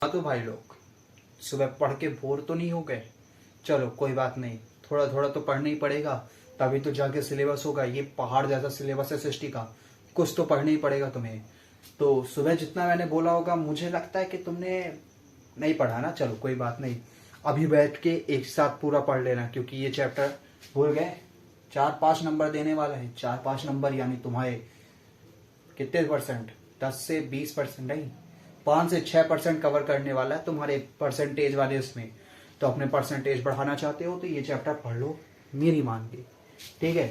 हाँ तो भाई लोग, सुबह पढ़ के बोर तो नहीं हो गए? चलो कोई बात नहीं, थोड़ा थोड़ा तो पढ़ना ही पड़ेगा, तभी तो जाके सिलेबस होगा। ये पहाड़ जैसा सिलेबस है सृष्टि का, कुछ तो पढ़ना ही पड़ेगा तुम्हें। तो सुबह जितना मैंने बोला होगा, मुझे लगता है कि तुमने नहीं पढ़ा ना। चलो कोई बात नहीं, अभी बैठ के एक साथ पूरा पढ़ लेना, क्योंकि ये चैप्टर भूल गए 4-5 नंबर देने वाला है। 4-5 नंबर यानी तुम्हारे कितने परसेंट? 10 से 20% नहीं, 5 से 6% कवर करने वाला है तुम्हारे परसेंटेज वाले उसमें। तो अपने परसेंटेज बढ़ाना चाहते हो तो ये चैप्टर पढ़ लो मेरी मान के, ठीक है।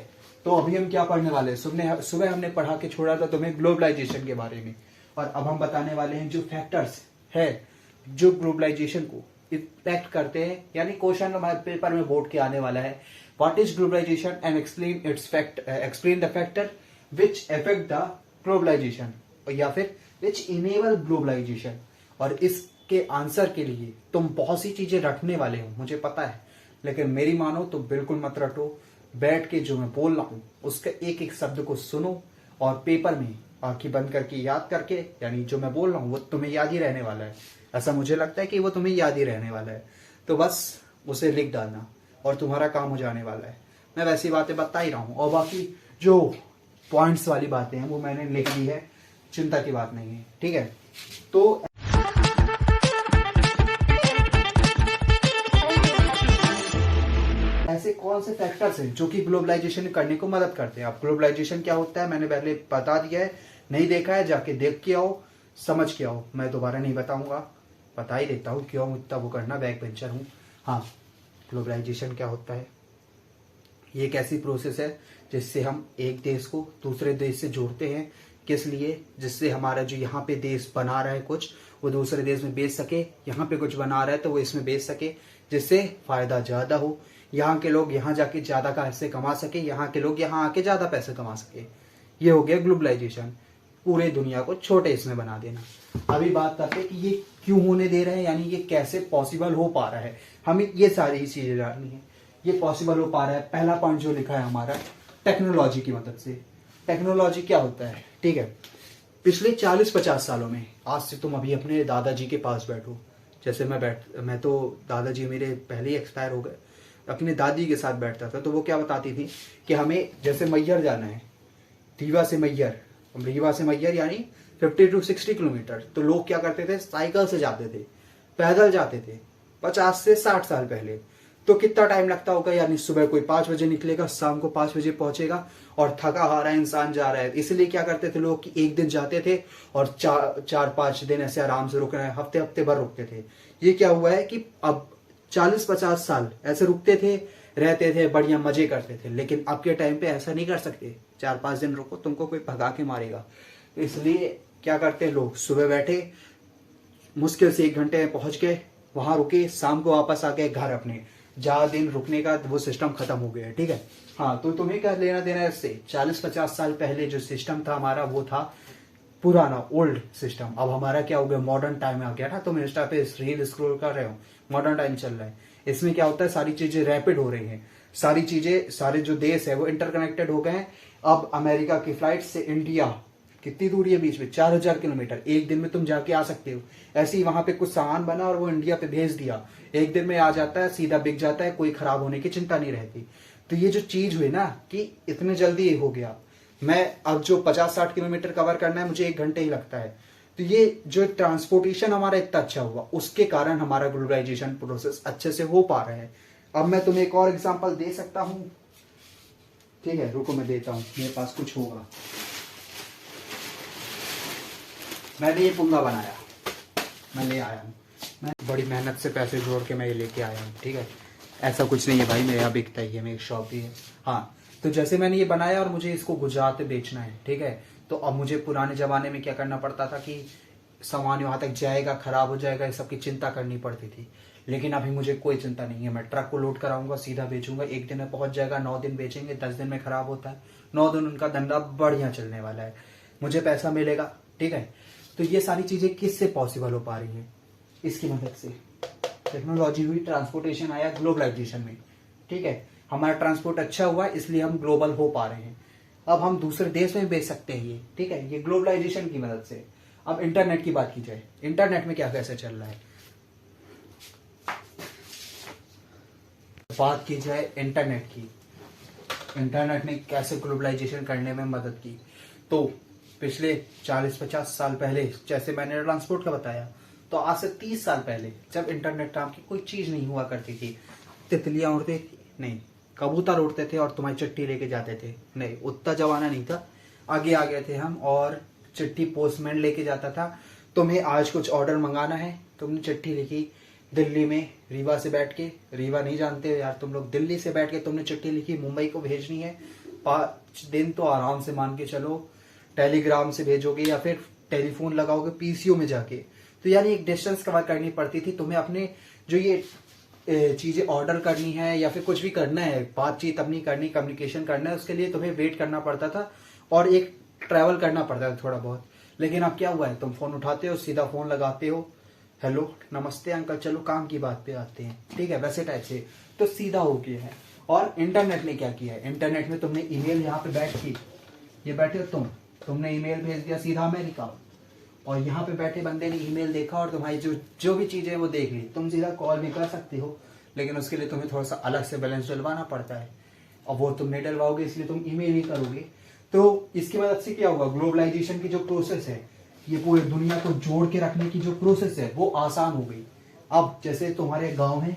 तो अभी हम क्या पढ़ने वाले हैं? सुबह हमने पढ़ा के छोड़ा था तुम्हें ग्लोबलाइजेशन के बारे में, और अब हम बताने वाले हैं जो फैक्टर्स है जो ग्लोबलाइजेशन को इम्पैक्ट करते हैं। यानी क्वेश्चन हमारे पेपर में बोर्ड के आने वाला है, what is globalisation and explain the factor which affect the globalisation, या फिर विच इनेबल ग्लोबलाइजेशन। और इसके आंसर के लिए तुम बहुत सी चीजें रटने वाले हो, मुझे पता है, लेकिन मेरी मानो तो बिल्कुल मत रटो। बैठ के जो मैं बोल रहा हूं उसके एक एक शब्द को सुनो, और पेपर में आंखें बंद करके याद करके, यानी जो मैं बोल रहा हूं वो तुम्हें याद ही रहने वाला है। ऐसा मुझे लगता है कि वो तुम्हें याद ही रहने वाला है। तो बस उसे लिख डालना और तुम्हारा काम हो जाने वाला है। मैं वैसी बातें बता ही रहा हूं, और बाकी जो पॉइंट्स वाली बातें हैं वो मैंने लिख ली है, चिंता की बात नहीं है, ठीक है। तो ऐसे कौन से फैक्टर्स हैं जो कि ग्लोबलाइजेशन करने को मदद करते हैं? अब ग्लोबलाइजेशन क्या होता है मैंने पहले बता दिया है, नहीं देखा है जाके देख के आओ, समझ के आओ। मैं दोबारा नहीं बताऊंगा, बता ही देता हूँ, क्यों इतना वो करना, बैक बेंचर हूँ। हाँ, ग्लोबलाइजेशन क्या होता है? ये एक ऐसी प्रोसेस है जिससे हम एक देश को दूसरे देश से जोड़ते हैं। किस लिए? जिससे हमारा जो यहाँ पे देश बना रहा है कुछ, वो दूसरे देश में बेच सके। यहाँ पे कुछ बना रहा है तो वो इसमें बेच सके, जिससे फायदा ज्यादा हो। यहाँ के लोग यहाँ जाके ज्यादा पैसे कमा सके, यहाँ के लोग यहाँ आके ज्यादा पैसे कमा सके। ये हो गया ग्लोबलाइजेशन, पूरे दुनिया को छोटे इसमें बना देना। अभी बात करते हैं कि ये क्यों होने दे रहे हैं, यानी ये कैसे पॉसिबल हो पा रहा है। हमें ये सारी चीजें जाननी है। ये पॉसिबल हो पा रहा है, पहला पॉइंट जो लिखा है हमारा, टेक्नोलॉजी की मदद से। टेक्नोलॉजी क्या होता है, ठीक है। पिछले 40-50 सालों में, आज से तुम अभी अपने दादाजी के पास बैठो, जैसे मैं तो दादाजी मेरे पहले ही एक्सपायर हो गए, अपनी दादी के साथ बैठता था, तो वो क्या बताती थी कि हमें जैसे मैयर जाना है, रीवा से मैयर यानी 50 to 60 किलोमीटर, तो लोग क्या करते थे, साइकिल से जाते थे, पैदल जाते थे 50 से 60 साल पहले। तो कितना टाइम लगता होगा, यानी सुबह कोई 5 बजे निकलेगा, शाम को 5 बजे पहुंचेगा, और थका हारा इंसान जा रहा है। इसलिए क्या करते थे लोग कि एक दिन जाते थे और 4-5 दिन ऐसे आराम से रुक रहे हैं, हफ्ते हफ्ते भर रुकते थे। ये क्या हुआ है कि अब 40-50 साल ऐसे रुकते थे, रहते थे, बढ़िया मजे करते थे। लेकिन अब के टाइम पे ऐसा नहीं कर सकते, 4-5 दिन रुको, तुमको कोई भगा के मारेगा। तो इसलिए क्या करते हैं लोग, सुबह बैठे, मुश्किल से 1 घंटे में पहुंच गए, वहां रुके, शाम को वापस आ गए घर अपने। ज्यादा दिन रुकने का वो सिस्टम खत्म हो गया है, ठीक है। हाँ, तो तुम्हें क्या लेना देना है इससे? 40-50 साल पहले जो सिस्टम था हमारा, वो था पुराना ओल्ड सिस्टम। अब हमारा क्या हो गया, मॉडर्न टाइम आ गया ना। तुम इंस्टा पे रील स्क्रॉल कर रहे हो, मॉडर्न टाइम चल रहा है। इसमें क्या होता है, सारी चीजें रैपिड हो रही हैं, सारी चीजें, सारे जो देश है वो इंटरकनेक्टेड हो गए हैं। अब अमेरिका की फ्लाइट से इंडिया कितनी दूरी है बीच में, 4000 किलोमीटर, एक दिन में तुम जाके आ सकते हो। ऐसे ही वहां पे कुछ सामान बना और वो इंडिया पे भेज दिया, एक दिन में आ जाता है, सीधा बिक जाता है, कोई खराब होने की चिंता नहीं रहती। तो ये जो चीज हुई ना कि इतने जल्दी ये हो गया, मैं अब जो 50-60 किलोमीटर कवर करना है मुझे 1 घंटे ही लगता है। तो ये जो ट्रांसपोर्टेशन हमारा इतना अच्छा हुआ, उसके कारण हमारा ग्लोबलाइजेशन प्रोसेस अच्छे से हो पा रहा है। अब मैं तुम्हें एक और एग्जांपल दे सकता हूं, ठीक है, रुको मैं देता हूं, मेरे पास कुछ होगा। मैंने ये पुंगा बनाया, मैं ले आया हूँ, मैं बड़ी मेहनत से पैसे जोड़ के मैं ये लेके आया हूँ, ठीक है। ऐसा कुछ नहीं है भाई, मेरे यहाँ बिकता ही है, मेरी शॉप भी है। हाँ, तो जैसे मैंने ये बनाया और मुझे इसको गुजरात में बेचना है, ठीक है। तो अब मुझे पुराने जमाने में क्या करना पड़ता था कि सामान वहां तक जाएगा, खराब हो जाएगा, इस सबकी चिंता करनी पड़ती थी। लेकिन अभी मुझे कोई चिंता नहीं है, मैं ट्रक को लोड कराऊंगा, सीधा बेचूंगा, 1 दिन में पहुंच जाएगा, 9 दिन बेचेंगे, 10 दिन में खराब होता है, 9 दिन उनका धंधा बढ़िया चलने वाला है, मुझे पैसा मिलेगा, ठीक है। तो ये सारी चीजें किससे पॉसिबल हो पा रही है? इसकी मदद से। टेक्नोलॉजी हुई, ट्रांसपोर्टेशन आया ग्लोबलाइजेशन में, ठीक है। हमारा ट्रांसपोर्ट अच्छा हुआ, इसलिए हम ग्लोबल हो पा रहे हैं। अब हम दूसरे देश में बेच सकते हैं ये, ठीक है, ये ग्लोबलाइजेशन की मदद से। अब इंटरनेट की बात की जाए, इंटरनेट में क्या कैसे चल रहा है। बात की जाए इंटरनेट की, इंटरनेट ने कैसे ग्लोबलाइजेशन करने में मदद की। तो पिछले 40-50 साल पहले, जैसे मैंने ट्रांसपोर्ट का बताया, तो आज से 30 साल पहले जब इंटरनेट नाम की कोई चीज नहीं हुआ करती थी, तितलियां उड़ती थी नहीं, कबूतर उड़ते थे और तुम्हारी चिट्ठी लेके जाते थे नहीं, उतना जमाना नहीं था। आगे आ गए थे हम, और चिट्ठी पोस्टमैन लेके जाता था। तुम्हें आज कुछ ऑर्डर मंगाना है, तुमने चिट्ठी लिखी दिल्ली में, रीवा से बैठ के, रीवा नहीं जानते हो यार तुम लोग, दिल्ली से बैठ के तुमने चिट्ठी लिखी, मुंबई को भेजनी है, 5 दिन तो आराम से मान के चलो टेलीग्राम से भेजोगे या फिर टेलीफोन लगाओगे पीसीओ में जाके। तो यार एक डिस्टेंस कवर करनी पड़ती थी तुम्हें, अपने जो ये चीजें ऑर्डर करनी है या फिर कुछ भी करना है, बातचीत अपनी करनी, कम्युनिकेशन करना है, उसके लिए तुम्हें वेट करना पड़ता था और एक ट्रैवल करना पड़ता था थोड़ा बहुत। लेकिन अब क्या हुआ है, तुम फोन उठाते हो, सीधा फोन लगाते हो, हेलो नमस्ते अंकल, चलो काम की बात पे आते हैं, ठीक है, वैसे टाइप से तो सीधा हो गया है। और इंटरनेट ने क्या किया है, इंटरनेट में तुमने ईमेल, यहाँ पे बैठ के, ये बैठे हो तुमने ईमेल भेज दिया सीधा अमेरिका, और यहाँ पे बैठे बंदे ने ईमेल देखा और तुम्हारी जो भी चीजें वो देख ली, तुम सीधा कॉल भी कर सकते हो, लेकिन उसके लिए तुम्हें थोड़ा सा अलग से बैलेंस डलवाना पड़ता है, और वो तुम नहीं डलवाओगे इसलिए तुम ईमेल ही करोगे। तो इसकी मदद से क्या होगा, ग्लोबलाइजेशन की जो प्रोसेस है, ये पूरी दुनिया को जोड़ के रखने की जो प्रोसेस है वो आसान हो गई। अब जैसे तुम्हारे गांव है,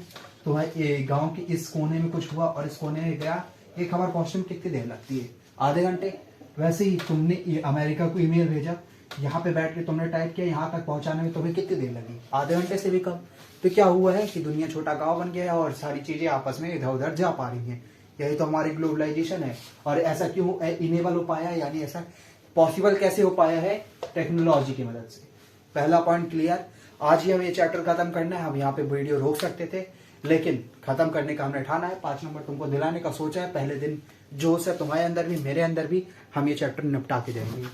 तुम्हारे गांव के इस कोने में कुछ हुआ और इस कोने में गया, एक खबर पहुंचने में कितनी देर लगती है, आधे घंटे। वैसे ही तुमने अमेरिका को ईमेल भेजा, यहाँ पे बैठ के तुमने टाइप किया, यहाँ तक पहुंचाने में तुम्हें कितनी देर लगी, आधे घंटे से भी कम। तो क्या हुआ है कि दुनिया छोटा गांव बन गया है और सारी चीजें आपस में इधर उधर जा पा रही हैं। यही तो हमारी ग्लोबलाइजेशन है। और ऐसा क्यों इनेबल हो पाया, यानी ऐसा पॉसिबल कैसे हो पाया है, टेक्नोलॉजी की मदद से। पहला पॉइंट क्लियर। आज ही हम ये चैप्टर खत्म करना है, हम यहाँ पे वीडियो रोक सकते थे, लेकिन खत्म करने का हमने ठाना है। 5 नंबर तुमको दिलाने का सोचा है, पहले दिन जोश है तुम्हारे अंदर भी मेरे अंदर भी, हम ये चैप्टर निपटा के जाएंगे।